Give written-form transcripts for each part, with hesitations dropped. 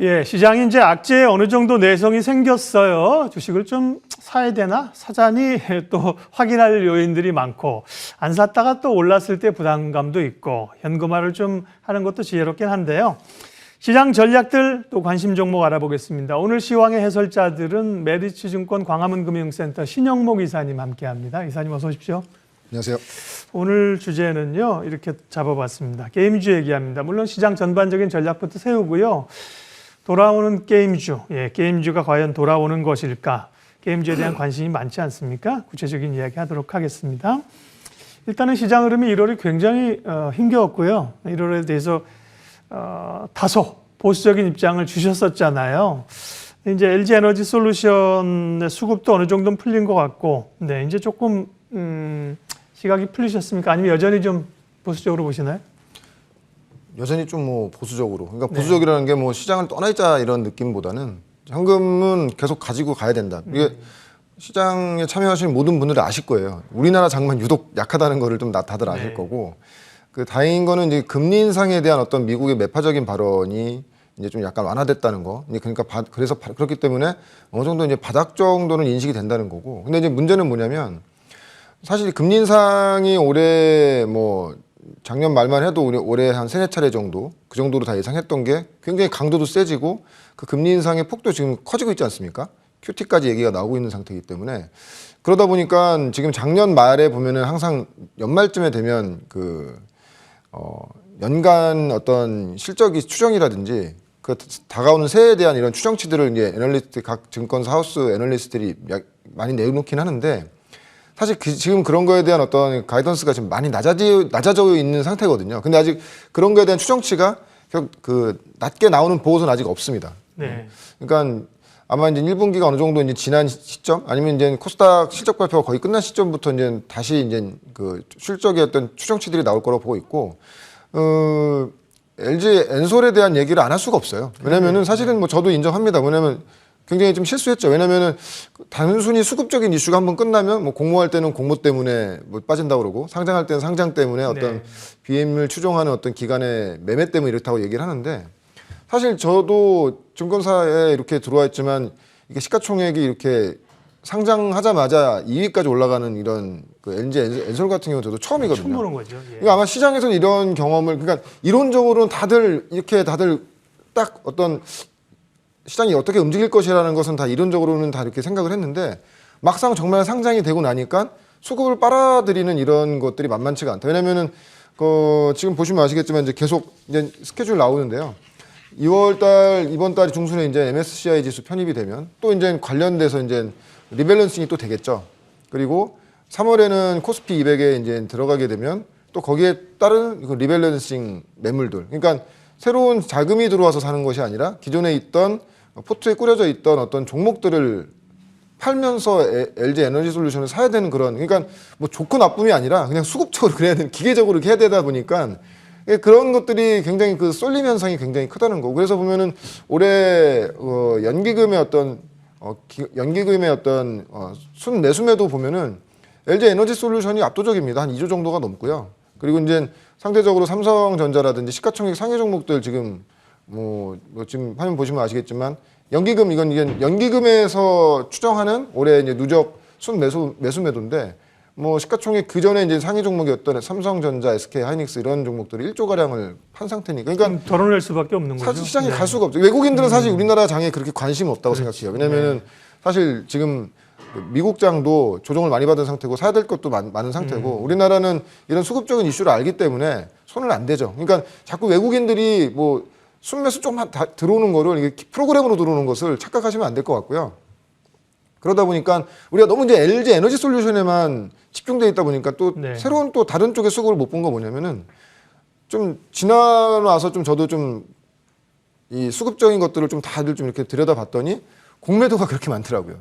예, 시장이 이제 악재에 어느 정도 내성이 생겼어요. 주식을 좀 사야 되나? 사자니 또 확인할 요인들이 많고, 안 샀다가 또 올랐을 때 부담감도 있고, 현금화를 좀 하는 것도 지혜롭긴 한데요. 시장 전략들 또 관심 종목 알아보겠습니다. 오늘 시황의 해설자들은 메리츠증권 광화문금융센터 신영목 이사님 함께합니다. 이사님 어서 오십시오. 안녕하세요. 오늘 주제는요, 이렇게 잡아봤습니다. 게임주 얘기합니다. 물론 시장 전반적인 전략부터 세우고요. 돌아오는 게임주, 게임주가 과연 돌아오는 것일까? 게임주에 대한 관심이 많지 않습니까? 구체적인 이야기 하도록 하겠습니다. 일단은 시장 흐름이 1월이 굉장히 힘겨웠고요. 1월에 대해서 다소 보수적인 입장을 주셨었잖아요. 이제 LG 에너지 솔루션의 수급도 어느 정도는 풀린 것 같고, 네, 이제 조금 시각이 풀리셨습니까? 아니면 여전히 좀 보수적으로 보시나요? 여전히 좀 뭐 보수적으로. 그러니까 보수적이라는 게 뭐 시장을 떠나 있자 이런 느낌보다는 현금은 계속 가지고 가야 된다. 이게 시장에 참여하시는 모든 분들이 아실 거예요. 우리나라 장만 유독 약하다는 거를 좀 다들 아실 거고. 그 다행인 거는 이제 금리 인상에 대한 어떤 미국의 매파적인 발언이 이제 좀 약간 완화됐다는 거. 그러니까 그래서 그렇기 때문에 어느 정도 이제 바닥 정도는 인식이 된다는 거고. 근데 이제 문제는 뭐냐면 사실 금리 인상이 올해 뭐 작년 말만 해도 올해 한 3-4차례 정도 그 정도로 다 예상했던 게 굉장히 강도도 세지고 그 금리 인상의 폭도 지금 커지고 있지 않습니까? QT까지 얘기가 나오고 있는 상태이기 때문에 그러다 보니까 지금 작년 말에 보면은 항상 연말쯤에 되면 연간 어떤 실적이 추정이라든지 그 다가오는 새해에 대한 이런 추정치들을 이제 애널리스트 각 증권사 하우스 애널리스트들이 많이 내놓긴 하는데 사실 지금 그런 거에 대한 어떤 가이던스가 지금 많이 낮아져 있는 상태거든요. 근데 아직 그런 거에 대한 추정치가 낮게 나오는 보고서는 아직 없습니다. 네. 그러니까 아마 이제 1분기가 어느 정도 이제 지난 시점 아니면 이제 코스닥 실적 발표가 거의 끝난 시점부터 이제 다시 이제 그 실적의 어떤 추정치들이 나올 거라고 보고 있고, LG 엔솔에 대한 얘기를 안 할 수가 없어요. 왜냐면은 사실은 뭐 저도 인정합니다. 왜냐면 굉장히 좀 실수했죠. 왜냐면은 단순히 수급적인 이슈가 한번 끝나면 뭐 공모할 때는 공모 때문에 뭐 빠진다고 그러고 상장할 때는 상장 때문에 어떤 BM을 추종하는 어떤 기관의 매매 때문에 이렇다고 얘기를 하는데 사실 저도 증권사에 이렇게 들어와 있지만 이게 시가총액이 이렇게 상장하자마자 2위까지 올라가는 이런 그 LG 엔솔 같은 경우는 저도 처음이거든요. 처음 보는 거죠. 예. 그러니까 아마 시장에서는 이런 경험을 그러니까 이론적으로는 다들 딱 어떤 시장이 어떻게 움직일 것이라는 것은 다 이론적으로는 다 이렇게 생각을 했는데 막상 정말 상장이 되고 나니까 수급을 빨아들이는 이런 것들이 만만치가 않다. 왜냐면은 지금 보시면 아시겠지만 이제 계속 이제 스케줄 나오는데요. 이번 달 중순에 이제 MSCI 지수 편입이 되면 또 이제 관련돼서 이제 리밸런싱이 또 되겠죠. 그리고 3월에는 코스피 200에 이제 들어가게 되면 또 거기에 따른 리밸런싱 매물들. 그러니까 새로운 자금이 들어와서 사는 것이 아니라 기존에 있던 포트에 꾸려져 있던 어떤 종목들을 팔면서 LG 에너지 솔루션을 사야 되는 그런, 그러니까 뭐 좋고 나쁨이 아니라 그냥 수급적으로 그래야 되는, 기계적으로 해야 되다 보니까 그런 것들이 굉장히 그 쏠림 현상이 굉장히 크다는 거고. 그래서 보면은 올해 연기금의 어떤 순매수매도 보면은 LG 에너지 솔루션이 압도적입니다. 한 2조 정도가 넘고요. 그리고 이제 상대적으로 삼성전자라든지 시가총액 상위 종목들 지금 뭐 지금 화면 보시면 아시겠지만 연기금 이건 연기금에서 추정하는 올해 이제 누적 매수매도인데 뭐 시가총액 그 전에 이제 상위 종목이었던 삼성전자, SK 하이닉스 이런 종목들이 1조 가량을 판 상태니까 그러니까 덜어낼 수밖에 없는 거죠. 사실 시장에 갈 수가 없죠. 외국인들은 사실 우리나라 장에 그렇게 관심이 없다고 생각해요. 왜냐면은 사실 지금 미국장도 조정을 많이 받은 상태고 사야 될 것도 많은 상태고 우리나라는 이런 수급적인 이슈를 알기 때문에 손을 안 대죠. 그러니까 자꾸 외국인들이 뭐 순매수 좀만 들어오는 거를 이게 프로그램으로 들어오는 것을 착각하시면 안 될 것 같고요. 그러다 보니까 우리가 너무 이제 LG 에너지 솔루션에만 집중되어 있다 보니까 또 새로운 또 다른 쪽의 수급을 못 본 거 뭐냐면은 좀 지나와서 좀 저도 좀 이 수급적인 것들을 좀 다들 좀 이렇게 들여다봤더니 공매도가 그렇게 많더라고요.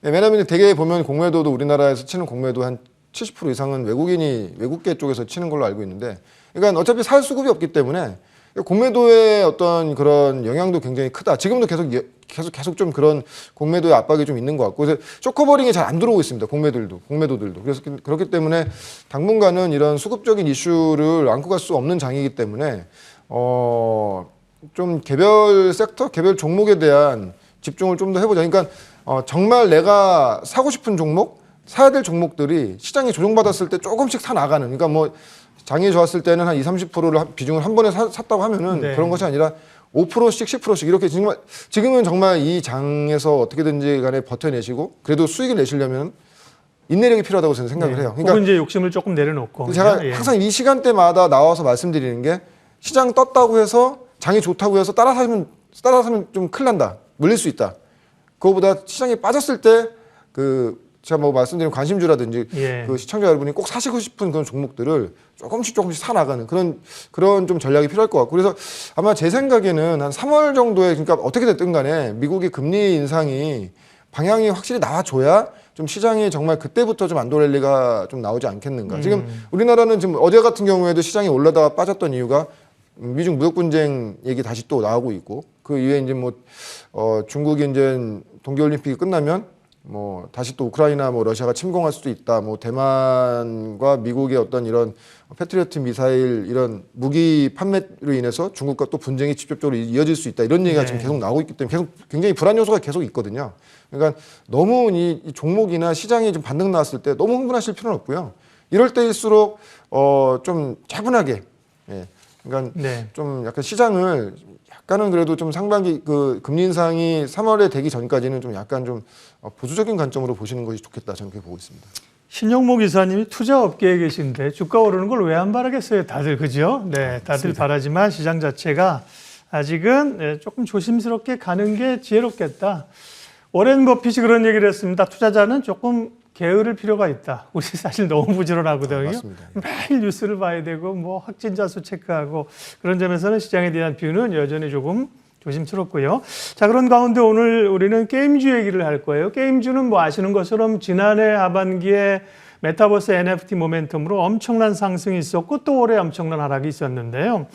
왜냐하면 대개 보면 공매도도 우리나라에서 치는 공매도 한 70% 이상은 외국계 쪽에서 치는 걸로 알고 있는데, 그러니까 어차피 살 수급이 없기 때문에 공매도의 어떤 그런 영향도 굉장히 크다. 지금도 계속 좀 그런 공매도의 압박이 좀 있는 것 같고, 그래서 쇼커버링이 잘 안 들어오고 있습니다. 공매도들도. 그래서 그렇기 때문에 당분간은 이런 수급적인 이슈를 안고 갈 수 없는 장이기 때문에 좀 개별 섹터, 개별 종목에 대한 집중을 좀 더 해보자. 그러니까 정말 내가 사고 싶은 종목, 사야 될 종목들이 시장이 조정받았을 때 조금씩 사 나가는. 그러니까 뭐 장이 좋았을 때는 한 20-30%를 비중을 한 번에 샀다고 하면은 네. 그런 것이 아니라 5%씩 10%씩 이렇게 지금은 정말 이 장에서 어떻게든지 간에 버텨내시고 그래도 수익을 내시려면 인내력이 필요하다고 저는 생각을 해요. 혹은 이제 욕심을 조금 내려놓고. 제가 예. 항상 이 시간대마다 나와서 말씀드리는 게 시장 떴다고 해서 장이 좋다고 해서 따라 사면 좀 큰일 난다. 물릴 수 있다. 그거보다 시장이 빠졌을 때 제가 뭐 말씀드린 관심주라든지 예. 그 시청자 여러분이 꼭 사시고 싶은 그런 종목들을 조금씩 사 나가는 그런 좀 전략이 필요할 것 같고 그래서 아마 제 생각에는 한 3월 정도에 그러니까 어떻게 됐든 간에 미국의 금리 인상이 방향이 확실히 나와줘야 좀 시장이 정말 그때부터 좀 안도랠리가 좀 나오지 않겠는가. 지금 우리나라는 지금 어제 같은 경우에도 시장이 올라다가 빠졌던 이유가 미중 무역 분쟁 얘기 다시 또 나오고 있고 그 이후에 이제 뭐 중국이 이제 동계올림픽이 끝나면 뭐 다시 또 우크라이나 뭐 러시아가 침공할 수도 있다. 뭐 대만과 미국의 어떤 이런 패트리어트 미사일 이런 무기 판매로 인해서 중국과 또 분쟁이 직접적으로 이어질 수 있다. 이런 얘기가 지금 계속 나오고 있기 때문에 계속 굉장히 불안 요소가 계속 있거든요. 그러니까 너무 이 종목이나 시장이 좀 반등 나왔을 때 너무 흥분하실 필요는 없고요. 이럴 때일수록 좀 차분하게 그러니까 네. 좀 약간 시장을 약간은 그래도 좀 상반기 그 금리 인상이 3월에 되기 전까지는 좀 약간 좀 보수적인 관점으로 보시는 것이 좋겠다 저는 그렇게 보고 있습니다. 신영목 이사님이 투자업계에 계신데 주가 오르는 걸 왜 안 바라겠어요, 다들 그죠? 네, 다들 맞습니다. 바라지만 시장 자체가 아직은 조금 조심스럽게 가는 게 지혜롭겠다. 워렌 버핏이 그런 얘기를 했습니다. 투자자는 조금 게으를 필요가 있다. 우리 사실 너무 부지런하거든요. 맞습니다. 매일 뉴스를 봐야 되고 뭐 확진자 수 체크하고 그런 점에서는 시장에 대한 뷰는 여전히 조금 조심스럽고요. 자, 그런 가운데 오늘 우리는 게임주 얘기를 할 거예요. 게임주는 뭐 아시는 것처럼 지난해 하반기에 메타버스 NFT 모멘텀으로 엄청난 상승이 있었고 또 올해 엄청난 하락이 있었는데요.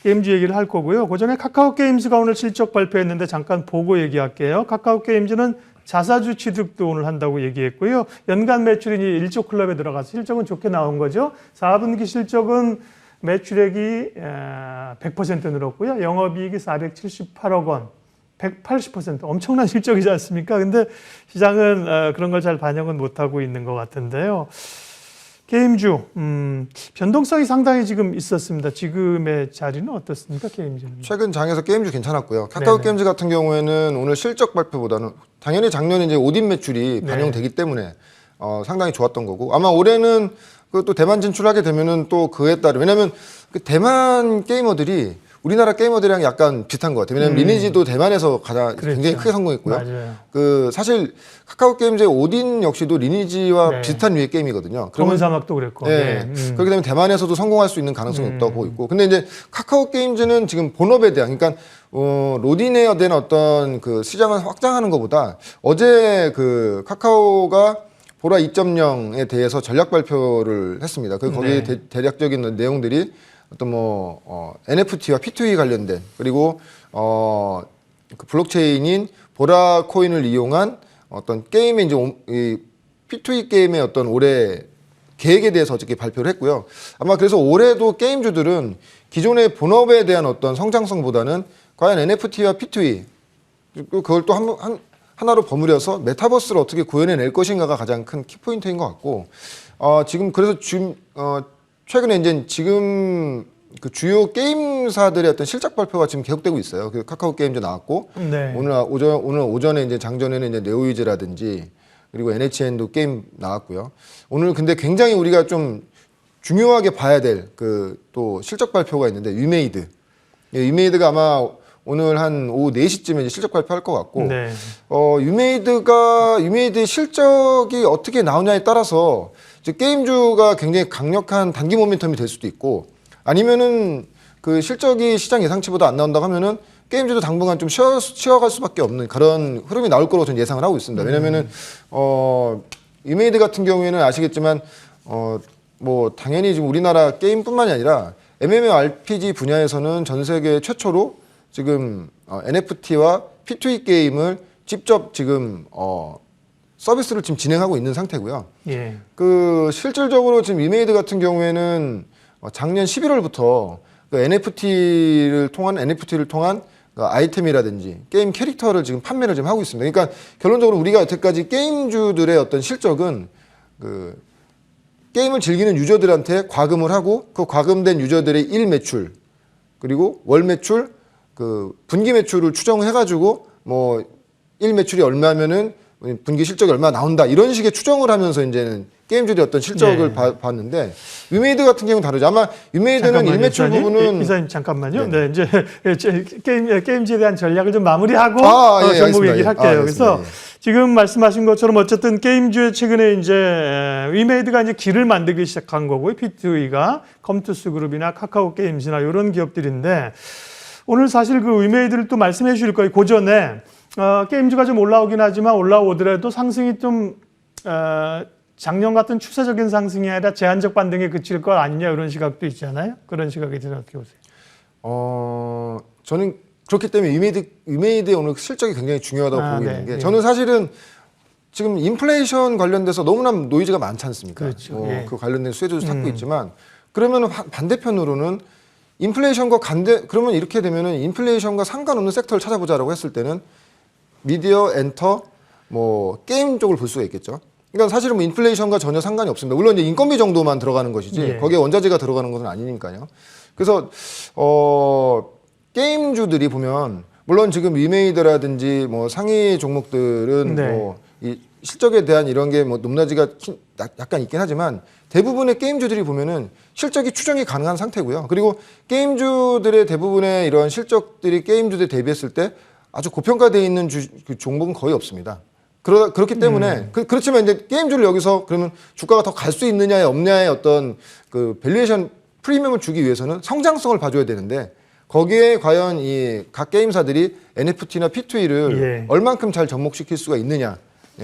게임주 얘기를 할 거고요. 그전에 카카오 게임즈가 오늘 실적 발표했는데 잠깐 보고 얘기할게요. 카카오 게임즈는 자사주 취득도 오늘 한다고 얘기했고요. 연간 매출이 1조 클럽에 들어가서 실적은 좋게 나온 거죠. 4분기 실적은 매출액이 100% 늘었고요. 영업이익이 478억 원, 180% 엄청난 실적이지 않습니까? 근데 시장은 그런 걸 잘 반영은 못하고 있는 것 같은데요. 게임주, 변동성이 상당히 지금 있었습니다. 지금의 자리는 어떻습니까, 게임주는? 최근 장에서 게임주 괜찮았고요. 카카오 네네. 게임즈 같은 경우에는 오늘 실적 발표보다는 당연히 작년에 이제 오딘 매출이 반영되기 때문에 상당히 좋았던 거고 아마 올해는 또 대만 진출하게 되면은 또 그에 따른 왜냐하면 그 대만 게이머들이 우리나라 게이머들이랑 약간 비슷한 것 같아요. 왜냐하면 리니지도 대만에서 가장 굉장히 크게 성공했고요. 맞아요. 그 사실 카카오 게임즈의 오딘 역시도 리니지와 비슷한 류의 게임이거든요. 검은 사막도 그랬고. 네. 그렇게 되면 대만에서도 성공할 수 있는 가능성이 높다고 보고 있고. 근데 이제 카카오 게임즈는 지금 본업에 대한, 그러니까 로딘에 대한 어떤 그 시장을 확장하는 것보다 어제 그 카카오가 보라 2.0에 대해서 전략 발표를 했습니다. 그 거기에 대략적인 내용들이 어떤 NFT와 P2E 관련된 그리고 그 블록체인인 보라 코인을 이용한 어떤 게임의 이제 이 P2E 게임의 어떤 올해 계획에 대해서 어저께 발표를 했고요. 아마 그래서 올해도 게임주들은 기존의 본업에 대한 어떤 성장성보다는 과연 NFT와 P2E 그걸 또 하나로 버무려서 메타버스를 어떻게 구현해낼 것인가가 가장 큰 키포인트인 것 같고 지금 그래서 최근에 이제 지금 그 주요 게임사들의 어떤 실적 발표가 지금 계속되고 있어요. 그 카카오 게임즈 나왔고 오늘 오전에 이제 장전에는 이제 네오이즈라든지 그리고 NHN도 게임 나왔고요. 오늘 근데 굉장히 우리가 좀 중요하게 봐야 될 그 또 실적 발표가 있는데 위메이드. 위메이드가 아마 오늘 한 오후 4시쯤에 이제 실적 발표할 것 같고 위메이드의 실적이 어떻게 나오냐에 따라서 이제 게임주가 굉장히 강력한 단기 모멘텀이 될 수도 있고 아니면은 그 실적이 시장 예상치보다 안 나온다고 하면은 게임주도 당분간 좀 쉬어갈 수밖에 없는 그런 흐름이 나올 거라고 저는 예상을 하고 있습니다. 왜냐면은 위메이드 같은 경우에는 아시겠지만 뭐 당연히 지금 우리나라 게임뿐만이 아니라 MMORPG 분야에서는 전 세계 최초로 지금 NFT와 P2E 게임을 직접 지금 서비스를 지금 진행하고 있는 상태고요. 그 실질적으로 지금 위메이드 같은 경우에는 작년 11월부터 그 NFT를 통한 그 아이템이라든지 게임 캐릭터를 지금 판매를 지금 하고 있습니다. 그러니까 결론적으로 우리가 여태까지 게임주들의 어떤 실적은 그 게임을 즐기는 유저들한테 과금을 하고 그 과금된 유저들의 일 매출 그리고 월 매출 그 분기 매출을 추정해가지고 뭐 일 매출이 얼마면은 분기 실적이 얼마 나온다 이런 식의 추정을 하면서 이제는 게임주들의 어떤 실적을 봤는데 위메이드 같은 경우는 다르죠. 아마 위메이드는 일 매출 이사님, 부분은 이사님 잠깐만요. 네. 네, 이제 게임즈에 대한 전략을 좀 마무리하고 예, 종목 알겠습니다. 얘기를 할게요. 알겠습니다. 그래서 지금 말씀하신 것처럼 어쨌든 게임주에 최근에 이제 위메이드가 이제 길을 만들기 시작한 거고요. P2E가 컴투스 그룹이나 카카오 게임즈나 이런 기업들인데 오늘 사실 그 위메이드를 또 말씀해 주실 거예요. 그 전에 게임주가 좀 올라오긴 하지만 올라오더라도 상승이 좀 작년 같은 추세적인 상승이 아니라 제한적 반등에 그칠 것 아니냐 이런 시각도 있잖아요. 그런 시각에 대해서 어떻게 보세요? 저는 그렇기 때문에 위메이드의 오늘 실적이 굉장히 중요하다고 보고 있는 게 저는 사실은 지금 인플레이션 관련돼서 너무나 노이즈가 많지 않습니까? 그렇죠. 그 관련된 수혜주도 찾고 있지만 그러면 반대편으로는 인플레이션과 그러면 이렇게 되면은 인플레이션과 상관없는 섹터를 찾아보자라고 했을 때는 미디어, 엔터, 뭐 게임 쪽을 볼 수가 있겠죠. 그러니까 사실은 뭐 인플레이션과 전혀 상관이 없습니다. 물론 이제 인건비 정도만 들어가는 것이지 거기에 원자재가 들어가는 것은 아니니까요. 그래서 게임주들이 보면 물론 지금 위메이드라든지 뭐 상위 종목들은 뭐 이 실적에 대한 이런 게 뭐 높낮이가 약간 있긴 하지만 대부분의 게임주들이 보면은 실적이 추정이 가능한 상태고요. 그리고 게임주들의 대부분의 이런 실적들이 게임주들 대비했을 때 아주 고평가되어 있는 그 종목은 거의 없습니다. 그렇기 때문에 그렇지만 이제 게임주를 여기서 그러면 주가가 더 갈 수 있느냐에 없냐의 어떤 그 밸류에이션 프리미엄을 주기 위해서는 성장성을 봐줘야 되는데 거기에 과연 이 각 게임사들이 NFT나 P2E를 얼만큼 잘 접목시킬 수가 있느냐.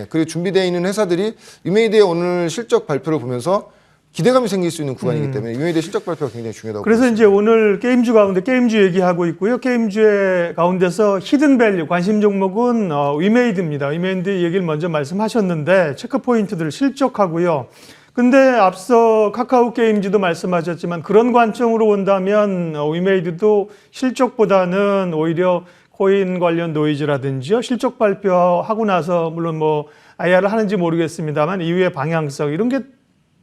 그리고 준비되어 있는 회사들이 위메이드의 오늘 실적 발표를 보면서 기대감이 생길 수 있는 구간이기 때문에 위메이드의 실적 발표가 굉장히 중요하다고 그래서 보겠습니다. 이제 오늘 게임주 가운데 게임주 얘기하고 있고요. 게임주의 가운데서 히든밸류 관심 종목은 위메이드입니다. 위메이드 얘기를 먼저 말씀하셨는데 체크 포인트들 실적하고요. 근데 앞서 카카오 게임즈도 말씀하셨지만 그런 관점으로 본다면 위메이드도 실적보다는 오히려 코인 관련 노이즈라든지요. 실적 발표하고 나서 물론 뭐 IR을 하는지 모르겠습니다만 이후의 방향성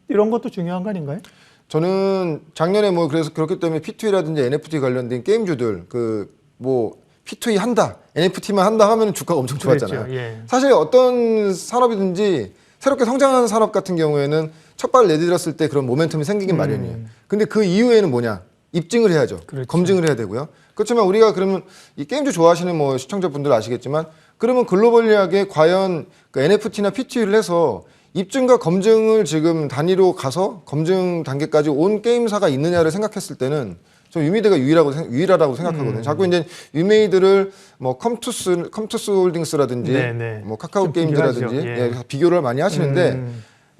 이런 것도 중요한 거 아닌가요? 저는 작년에 뭐 그래서 그렇기 때문에 P2E라든지 NFT 관련된 게임주들 그 뭐 P2E 한다, NFT만 한다 하면 주가가 엄청 좋았잖아요. 그렇죠. 예. 사실 어떤 산업이든지 새롭게 성장하는 산업 같은 경우에는 첫 발을 내디뎠을 때 그런 모멘텀이 생기긴 마련이에요. 근데 그 이후에는 뭐냐? 입증을 해야죠. 그렇죠. 검증을 해야 되고요. 그렇지만 우리가 그러면 이 게임주 좋아하시는 뭐 시청자분들 아시겠지만 그러면 글로벌리하게 과연 그 NFT나 P2E를 해서 입증과 검증을 지금 단위로 가서 검증 단계까지 온 게임사가 있느냐를 생각했을 때는 저 위메이드가 유일하다고 생각하거든요. 자꾸 이제 위메이드를 뭐 컴투스 홀딩스라든지 뭐 카카오 게임즈라든지 비교를 많이 하시는데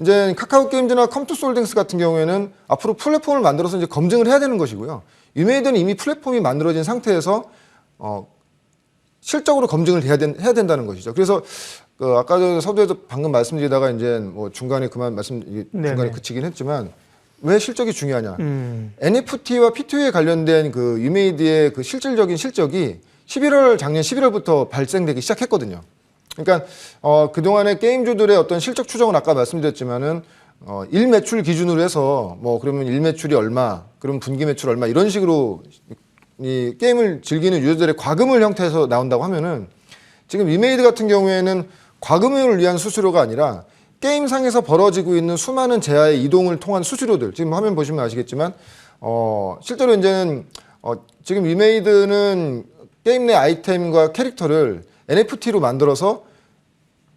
이제 카카오 게임즈나 컴투스 홀딩스 같은 경우에는 앞으로 플랫폼을 만들어서 이제 검증을 해야 되는 것이고요. 위메이드는 이미 플랫폼이 만들어진 상태에서 실적으로 검증을 해야 된다는 것이죠. 그래서 아까 전 서두에서 방금 말씀드리다가 이제 뭐 중간에 중간에 그치긴 했지만 왜 실적이 중요하냐? NFT와 P2E에 관련된 그 위메이드의 그 실질적인 실적이 작년 11월부터 발생되기 시작했거든요. 그러니까 그동안의 게임주들의 어떤 실적 추정은 아까 말씀드렸지만은 일 매출 기준으로 해서 뭐 그러면 일 매출이 얼마, 그럼 분기 매출 얼마 이런 식으로 이 게임을 즐기는 유저들의 과금을 형태에서 나온다고 하면은 지금 위메이드 같은 경우에는 과금을 위한 수수료가 아니라 게임상에서 벌어지고 있는 수많은 재화의 이동을 통한 수수료들 지금 화면 보시면 아시겠지만 실제로 이제는 지금 위메이드는 게임 내 아이템과 캐릭터를 NFT로 만들어서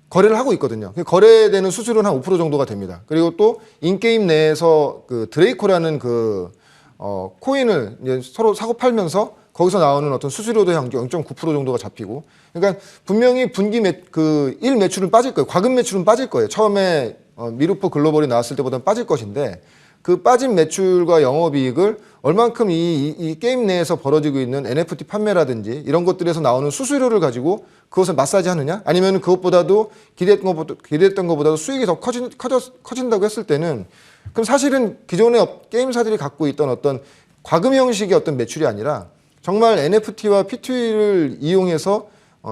거래를 하고 있거든요. 거래되는 수수료는 한 5% 정도가 됩니다. 그리고 또 인게임 내에서 그 드레이코라는 그 코인을 이제 서로 사고 팔면서 거기서 나오는 어떤 수수료도 0.9% 정도가 잡히고, 그러니까 분명히 분기 일 매출은 빠질 거예요. 과금 매출은 빠질 거예요. 처음에 미루포 글로벌이 나왔을 때보다는 빠질 것인데 그 빠진 매출과 영업이익을 얼만큼 이 게임 내에서 벌어지고 있는 NFT 판매라든지 이런 것들에서 나오는 수수료를 가지고 그것을 마사지 하느냐, 아니면 그것보다도 기대했던 것보다도 수익이 더 커진다고 했을 때는 그럼 사실은 기존의 게임사들이 갖고 있던 어떤 과금 형식의 어떤 매출이 아니라 정말 NFT와 P2E를 이용해서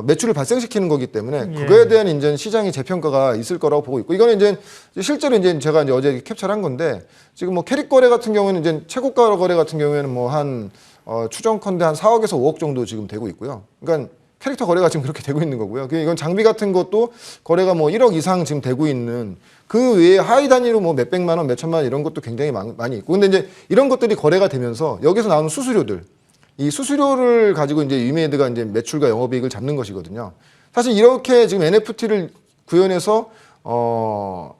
매출을 발생시키는 거기 때문에 그거에 대한 이제 시장의 재평가가 있을 거라고 보고 있고, 이거는 이제 실제로 이제 제가 이제 어제 캡처를 한 건데, 지금 뭐 캐릭 거래 같은 경우에는 이제 최고가 거래 같은 경우에는 뭐 한 추정컨대 한 4억에서 5억 정도 지금 되고 있고요. 그러니까 캐릭터 거래가 지금 그렇게 되고 있는 거고요. 이건 장비 같은 것도 거래가 뭐 1억 이상 지금 되고 있는, 그 외에 하위 단위로 뭐 몇백만 원, 몇천만 원 이런 것도 굉장히 많이 있고, 근데 이제 이런 것들이 거래가 되면서 여기서 나오는 수수료들, 이 수수료를 가지고 이제 위메이드가 이제 매출과 영업이익을 잡는 것이거든요. 사실 이렇게 지금 NFT를 구현해서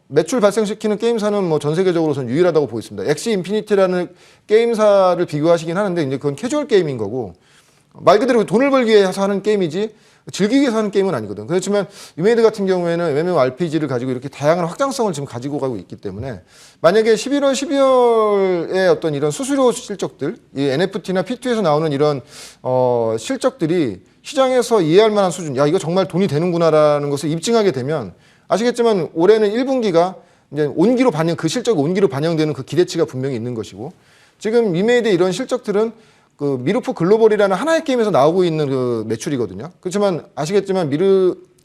매출 발생시키는 게임사는 뭐 전 세계적으로선 유일하다고 보고 있습니다. 엑시 인피니티라는 게임사를 비교하시긴 하는데, 이제 그건 캐주얼 게임인 거고, 말 그대로 돈을 벌기 위해서 하는 게임이지 즐기기 위해서 하는 게임은 아니거든. 그렇지만 위메이드 같은 경우에는 MMORPG를 가지고 이렇게 다양한 확장성을 지금 가지고 가고 있기 때문에, 만약에 11월, 12월에 어떤 이런 수수료 실적들, 이 NFT나 P2에서 나오는 이런 실적들이 시장에서 이해할 만한 수준, 야 이거 정말 돈이 되는구나라는 것을 입증하게 되면, 아시겠지만 올해는 1분기가 이제 온기로 그 실적이 온기로 반영되는 그 기대치가 분명히 있는 것이고, 지금 위메이드의 이런 실적들은 그 미르프 글로벌이라는 하나의 게임에서 나오고 있는 그 매출이거든요. 그렇지만 아시겠지만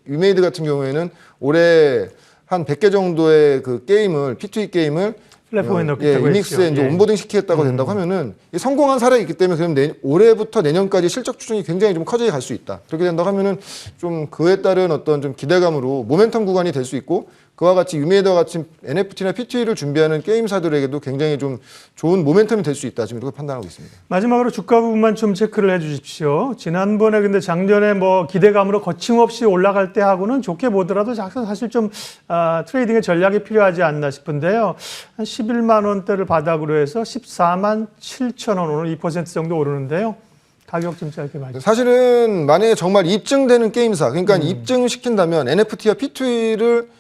위메이드 같은 경우에는 올해 한 100개 정도의 그 게임을, P2E 게임을 플랫폼에 넣겠다고 유닉스에 이제 온보딩 시키겠다고 된다고 하면은 성공한 사례가 있기 때문에, 그럼 올해부터 내년까지 실적 추정이 굉장히 좀 커지게 갈 수 있다. 그렇게 된다고 하면은 좀 그에 따른 어떤 좀 기대감으로 모멘텀 구간이 될 수 있고, 그와 같이 위메이드와 같이 NFT나 P2E를 준비하는 게임사들에게도 굉장히 좀 좋은 모멘텀이 될 수 있다. 지금 이렇게 판단하고 있습니다. 마지막으로 주가 부분만 좀 체크를 해주십시오. 지난번에 근데 작년에 뭐 기대감으로 거침없이 올라갈 때 하고는 좋게 보더라도 사실 좀 트레이딩의 전략이 필요하지 않나 싶은데요. 한 11만 원대를 바닥으로 해서 14만 7천 원, 오늘 2% 정도 오르는데요. 가격 좀 짧게 말씀. 사실은 만약에 정말 입증되는 게임사, 그러니까 입증시킨다면 NFT와 P2E를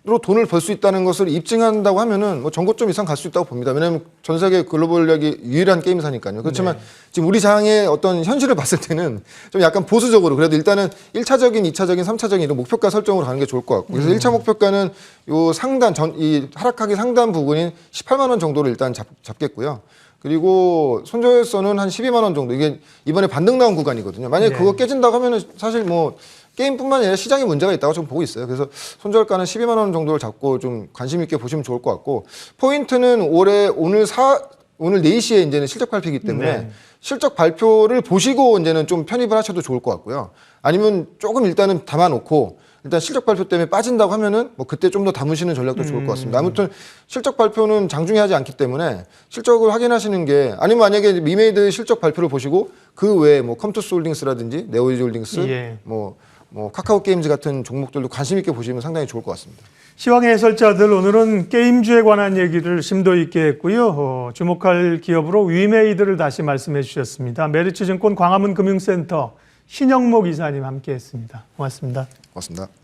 로 돈을 벌 수 있다는 것을 입증한다고 하면은 뭐 전고점 이상 갈 수 있다고 봅니다. 왜냐하면 전 세계 글로벌력이 유일한 게임사니까요. 그렇지만 지금 우리 장의 어떤 현실을 봤을 때는 좀 약간 보수적으로, 그래도 일단은 1차적인, 2차적인, 3차적인 이런 목표가 설정으로 가는 게 좋을 것 같고, 그래서 1차 목표가는 요 상단 이 하락하기 상단 부분인 18만 원 정도를 일단 잡겠고요. 그리고 손절선은 한 12만 원 정도, 이게 이번에 반등 나온 구간이거든요. 만약에 그거 깨진다고 하면은 사실 뭐 게임뿐만 아니라 시장에 문제가 있다고 좀 보고 있어요. 그래서 손절가는 12만 원 정도를 잡고 좀 관심 있게 보시면 좋을 것 같고, 포인트는 오늘 4시에 이제는 실적 발표이기 때문에 실적 발표를 보시고 이제는 좀 편입을 하셔도 좋을 것 같고요. 아니면 조금 일단은 담아놓고, 일단 실적 발표 때문에 빠진다고 하면은 뭐 그때 좀 더 담으시는 전략도 좋을 것 같습니다. 아무튼 실적 발표는 장중에 하지 않기 때문에 실적을 확인하시는 게, 아니면 만약에 위메이드 실적 발표를 보시고 그 외에 뭐 컴투스 홀딩스라든지 네오이즈 홀딩스, 뭐 카카오 게임즈 같은 종목들도 관심 있게 보시면 상당히 좋을 것 같습니다. 시황의 해설자들, 오늘은 게임주에 관한 얘기를 심도 있게 했고요. 주목할 기업으로 위메이드를 다시 말씀해 주셨습니다. 메리츠증권 광화문 금융센터 신영목 이사님 함께했습니다. 고맙습니다. 고맙습니다.